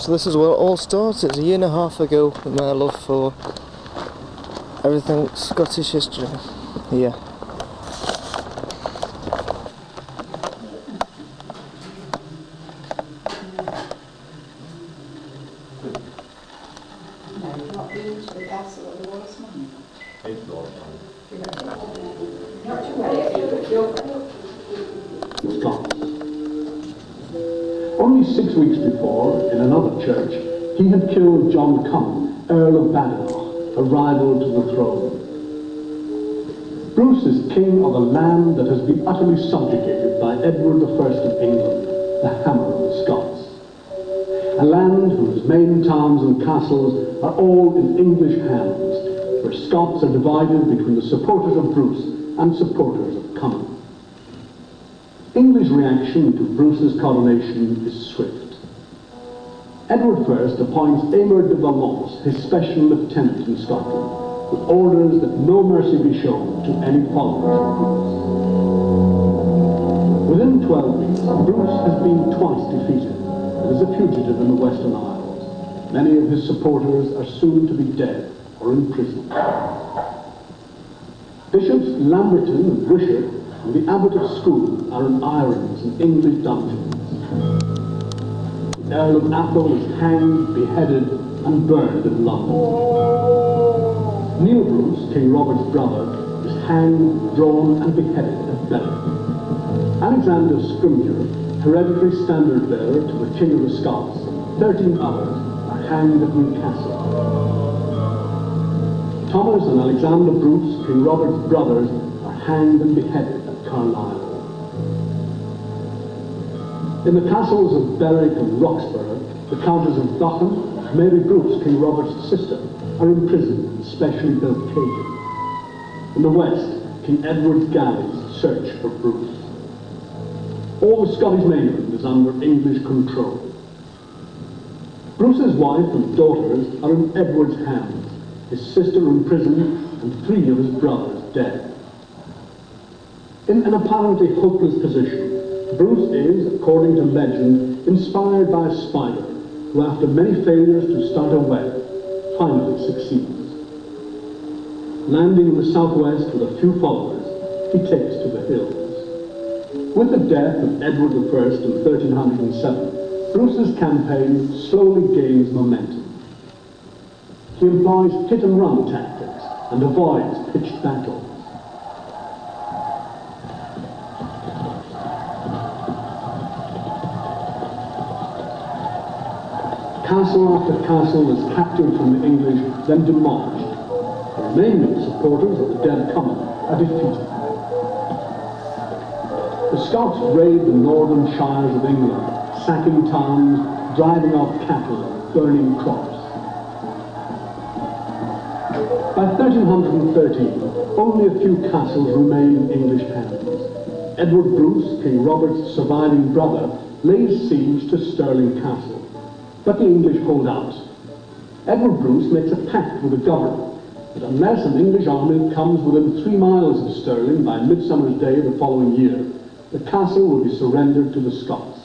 So this is where it all starts. It's a year and a half ago with my love for everything Scottish history. Yeah. Only 6 weeks before, in another church, he had killed John Cummin, Earl of Bannockburn, a rival to the throne. Bruce is king of a land that has been utterly subjugated by Edward I of England, the Hammer of the Scots. A land whose main towns and castles are all in English hands, where Scots are divided between the supporters of Bruce and supporters of Cummin. English reaction to Bruce's coronation is swift. Edward I appoints Aymer de Valence his special lieutenant in Scotland, with orders that no mercy be shown to any followers of Bruce. Within 12 weeks, Bruce has been twice defeated and is a fugitive in the Western Isles. Many of his supporters are soon to be dead or in prison. Bishops Lamberton and Wishart and the Abbot of Scone are in irons and English dungeons. The Earl of Atholl is hanged, beheaded, and burned in London. Neil Bruce, King Robert's brother, is hanged, drawn, and beheaded at Berwick. Alexander Scrymgeour, hereditary standard-bearer to the King of the Scots, 13 others are hanged at Newcastle. Thomas and Alexander Bruce, King Robert's brothers, are hanged and beheaded at Carlisle. In the castles of Berwick and Roxburgh, the Countess of Buchan, Mary Bruce, King Robert's sister, are imprisoned in specially built cages. In the west, King Edward's galleys search for Bruce. All the Scottish mainland is under English control. Bruce's wife and daughters are in Edward's hands, his sister imprisoned, and 3 of his brothers dead. In an apparently hopeless position, Bruce is, according to legend, inspired by a spider who, after many failures to start a web, finally succeeds. Landing in the southwest with a few followers, he takes to the hills. With the death of Edward I in 1307, Bruce's campaign slowly gains momentum. He employs hit-and-run tactics and avoids pitched battles. Castle after castle is captured from the English, then demolished. The remaining supporters of the dead Cummin are defeated. The Scots raid the northern shires of England, sacking towns, driving off cattle, and burning crops. By 1313, only a few castles remain in English hands. Edward Bruce, King Robert's surviving brother, lays siege to Stirling Castle. But the English hold out. Edward Bruce makes a pact with the governor that unless an English army comes within 3 miles of Stirling by Midsummer's Day the following year, the castle will be surrendered to the Scots.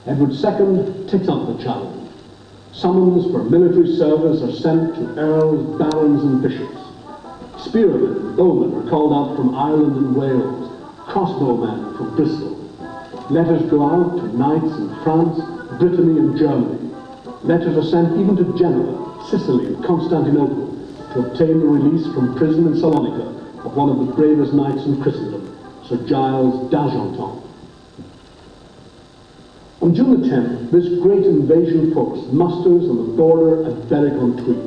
Edward II takes up the challenge. Summons for military service are sent to earls, barons, and bishops. Spearmen and bowmen are called out from Ireland and Wales, crossbowmen from Bristol. Letters go out to knights in France, Brittany and Germany. Letters are sent even to Genoa, Sicily and Constantinople to obtain the release from prison in Salonika of one of the bravest knights in Christendom, Sir Giles d'Argenton. On June the 10th, this great invasion force musters on the border at Berwick-on-Tweed.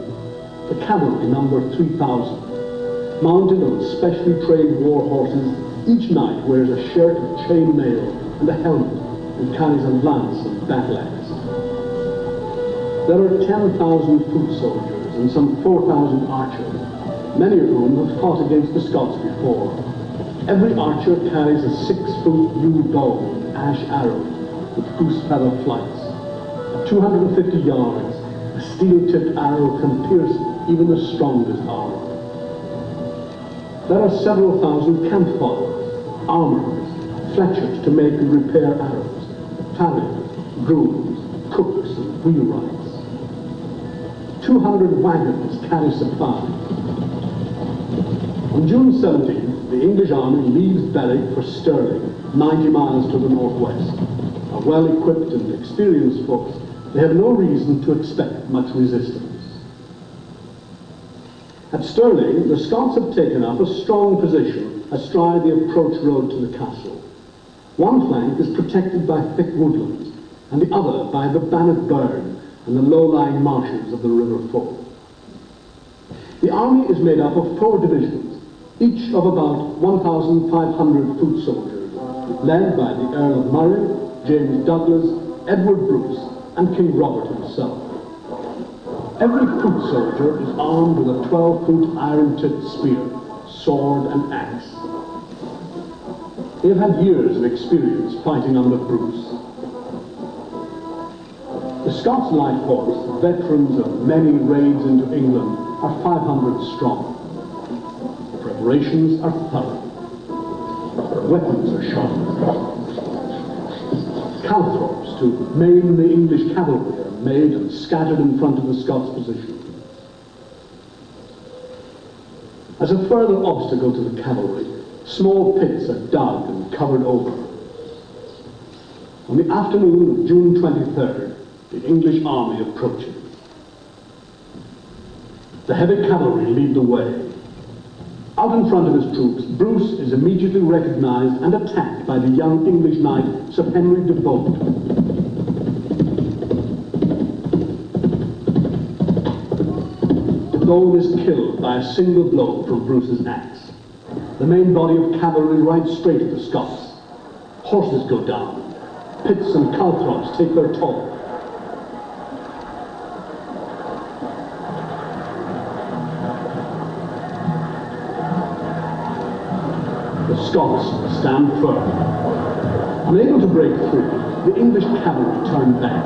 The cavalry number 3,000. Mounted on specially trained war horses, each knight wears a shirt of chain mail and a helmet and carries a lance and battle-axe. There are 10,000 foot soldiers and some 4,000 archers, many of whom have fought against the Scots before. Every archer carries a 6-foot yew bow and ash arrow with goose feather flights. At 250 yards, a steel-tipped arrow can pierce even the strongest armor. There are several thousand camp followers, armorers, fletchers to make and repair arrows, farriers, grooms, cooks, and wheelwrights. 200 wagons carry supplies. On June 17th, the English army leaves Berwick for Stirling, 90 miles to the northwest. A well-equipped and experienced force, they have no reason to expect much resistance. At Stirling, the Scots have taken up a strong position astride the approach road to the castle. One flank is protected by thick woodlands, and the other by the Bannockburn and the low-lying marshes of the River Forth. The army is made up of 4 divisions, each of about 1,500 foot soldiers, led by the Earl of Murray, James Douglas, Edward Bruce, and King Robert himself. Every foot soldier is armed with a 12-foot iron-tipped spear, sword and axe. They have had years of experience fighting under Bruce. The Scots Light Horse, veterans of many raids into England, are 500 strong. The preparations are thorough. Weapons are sharp. Calthrops to maim the English cavalry are made and scattered in front of the Scots position. As a further obstacle to the cavalry, small pits are dug and covered over. On the afternoon of June 23rd, the English army approaches. The heavy cavalry lead the way. Out in front of his troops, Bruce is immediately recognized and attacked by the young English knight, Sir Henry de Bohun. De Bohun is killed by a single blow from Bruce's axe. The main body of cavalry rides straight at the Scots. Horses go down. Pits and calthrops take their toll. The Scots stand firm. Unable to break through, the English cavalry turn back.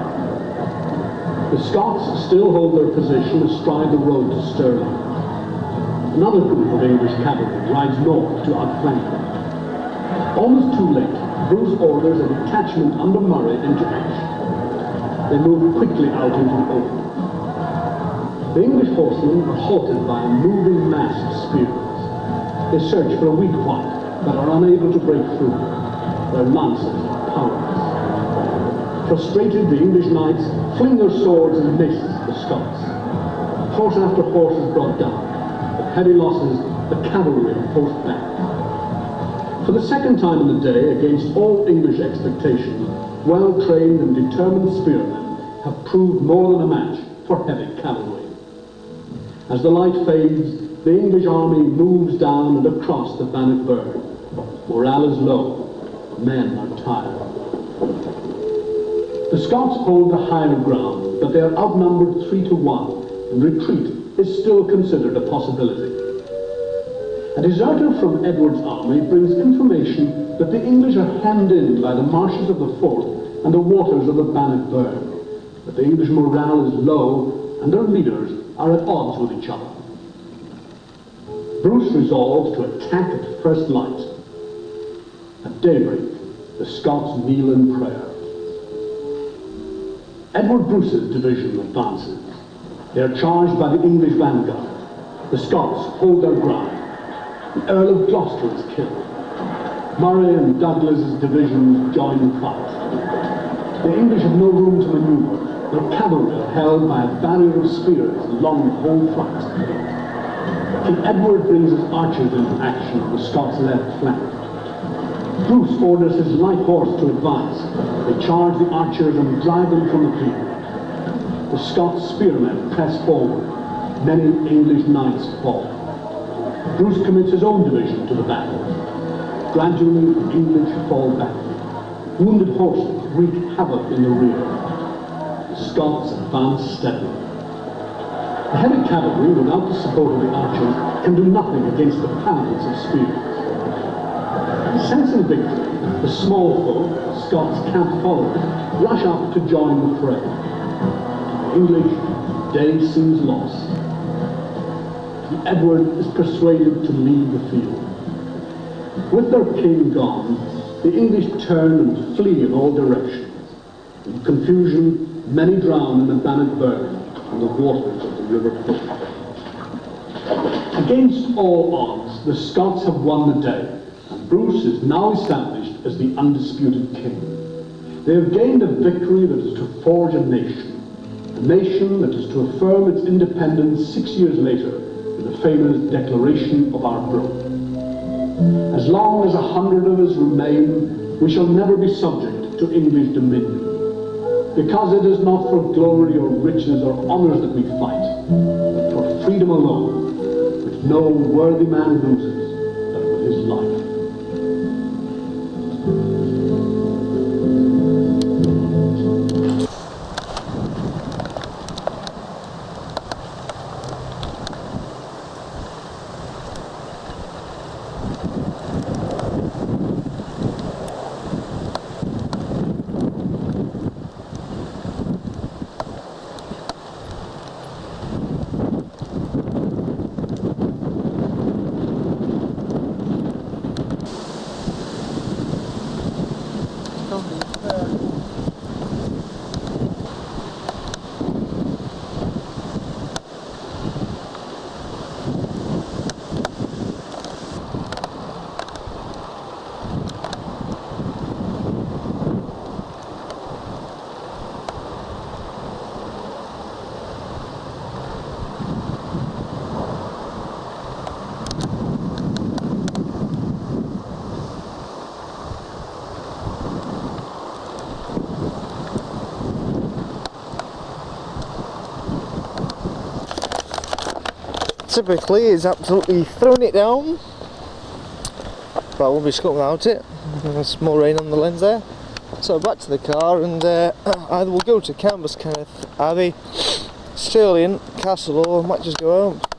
The Scots still hold their position astride the road to Stirling. Another group of English cavalry rides north to outflank them. Almost too late, Bruce orders a detachment under Murray into action. They move quickly out into the open. The English horsemen are halted by a moving mass of spears. They search for a weak point, but are unable to break through. Their lances are powerless. Frustrated, the English knights fling their swords and maces at the Scots. Horse after horse is brought down. With heavy losses, the cavalry are forced back. For the second time in the day, against all English expectations, well-trained and determined spearmen have proved more than a match for heavy cavalry. As the light fades, the English army moves down and across the Bannockburn. Morale is low. Men are tired. The Scots hold the higher ground, but they are outnumbered 3 to 1, and retreat is still considered a possibility. A deserter from Edward's army brings information that the English are hemmed in by the marshes of the Forth and the waters of the Bannockburn, that the English morale is low and their leaders are at odds with each other. Bruce resolves to attack at first light. At daybreak, the Scots kneel in prayer. Edward Bruce's division advances. They are charged by the English vanguard. The Scots hold their ground. The Earl of Gloucester is killed. Murray and Douglas's divisions join the fight. The English have no room to maneuver. Their cavalry are held by a barrier of spears along the whole front. King Edward brings his archers into action on the Scots' left flank. Bruce orders his light horse to advance. They charge the archers and drive them from the field. The Scots spearmen press forward. Many English knights fall. Bruce commits his own division to the battle. Gradually, the English fall back. Wounded horses wreak havoc in the rear. The Scots advance steadily. The heavy cavalry, without the support of the archers, can do nothing against the pounds of spears. Sensing victory, the small folk, the Scots can't follow them, rush up to join the fray. To the English, the day seems lost. King Edward is persuaded to leave the field. With their king gone, the English turn and flee in all directions. In confusion, many drowned in the Bannockburn on the waters of the River Foot. Against all odds, the Scots have won the day, and Bruce is now established as the undisputed king. They have gained a victory that is to forge a nation that is to affirm its independence 6 years later in the famous Declaration of Arbroath. As long as 100 of us remain, we shall never be subject to English dominion, because it is not for glory or riches or honours that we fight, but for freedom alone, which no worthy man loses but with his life. Typically he's absolutely thrown it down, but I won't be scuffing without it. There's more rain on the lens there. So back to the car, and either we'll go to Cambus Kenneth Abbey, Stirling, Castle, or I might just go home.